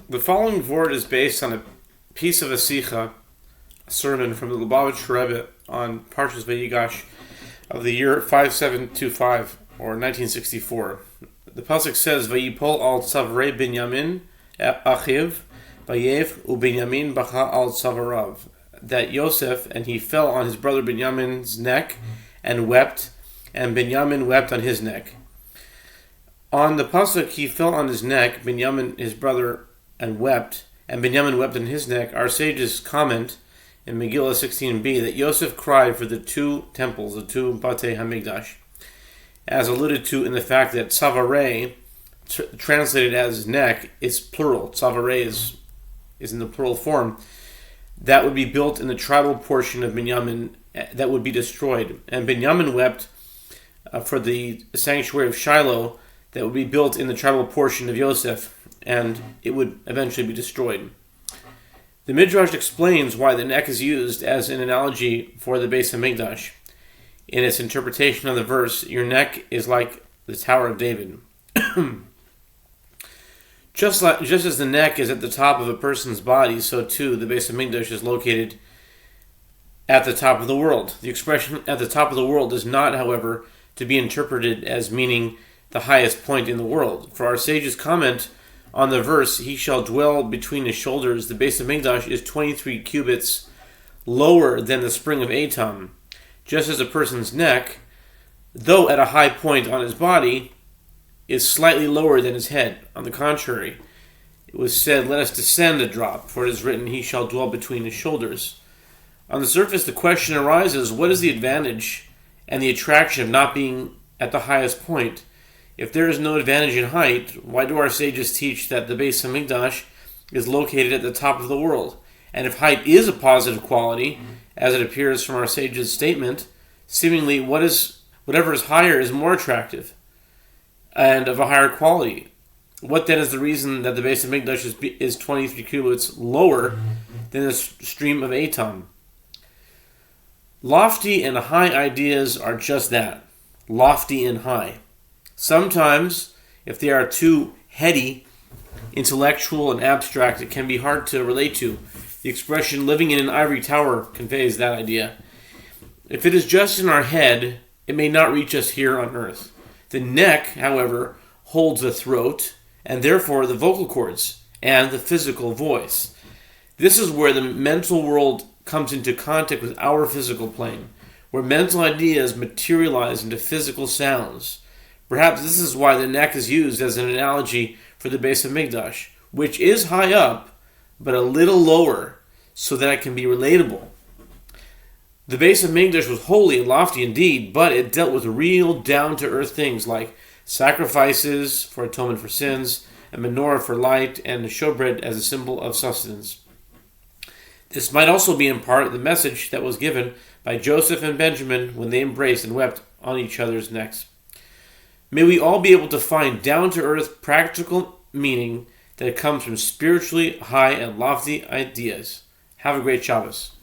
The following Vort is based on a piece of a Sikha, a sermon from the Lubavitch Rebbe on Parshas Vayigash of the year 5725 or 1964. The pasuk says, "Vayipol al tzavrei Binyamin achiv, vayev uBinyamin bacha al tzavarav." That Yosef and he fell on his brother Binyamin's neck and wept, and Binyamin wept on his neck. On the pasuk, he fell on his neck, Binyamin his brother, and Binyamin wept on his neck. Our sages comment in Megillah 16b that Yosef cried for the two temples, the two Batei Hamikdash, as alluded to in the fact that Tzavarei, translated as neck, is plural. Tzavarei is in the plural form. That would be built in the tribal portion of Binyamin that would be destroyed. And Binyamin wept for the sanctuary of Shiloh that would be built in the tribal portion of Yosef, and it would eventually be destroyed. The Midrash explains why the neck is used as an analogy for the Beis Hamikdash. In its interpretation of the verse, your neck is like the Tower of David. Just as the neck is at the top of a person's body, so too the Beis Hamikdash is located at the top of the world. The expression "at the top of the world" is not, however, to be interpreted as meaning the highest point in the world. For our sages comment on the verse, "He shall dwell between his shoulders," the Beis Hamikdash is 23 cubits lower than the spring of Etam. Just as a person's neck, though at a high point on his body, is slightly lower than his head. On the contrary, it was said, "Let us descend a drop," for it is written, "He shall dwell between his shoulders." On the surface, the question arises, what is the advantage and the attraction of not being at the highest point? If there is no advantage in height, why do our sages teach that the Beis Hamikdash is located at the top of the world? And if height is a positive quality, as it appears from our sages' statement, seemingly whatever is higher is more attractive and of a higher quality. What then is the reason that the Beis Hamikdash is 23 cubits lower than the stream of Etam? Lofty and high ideas are just that, lofty and high. Sometimes, if they are too heady, intellectual, and abstract, it can be hard to relate to. The expression "living in an ivory tower" conveys that idea. If it is just in our head, it may not reach us here on earth. The neck, however, holds the throat, and therefore the vocal cords, and the physical voice. This is where the mental world comes into contact with our physical plane, where mental ideas materialize into physical sounds. Perhaps this is why the neck is used as an analogy for the Beis Hamikdash, which is high up, but a little lower, so that it can be relatable. The Beis Hamikdash was holy and lofty indeed, but it dealt with real down-to-earth things like sacrifices for atonement for sins, a menorah for light, and the showbread as a symbol of sustenance. This might also be in part the message that was given by Joseph and Benjamin when they embraced and wept on each other's necks. May we all be able to find down-to-earth practical meaning that comes from spiritually high and lofty ideas. Have a great Shabbos.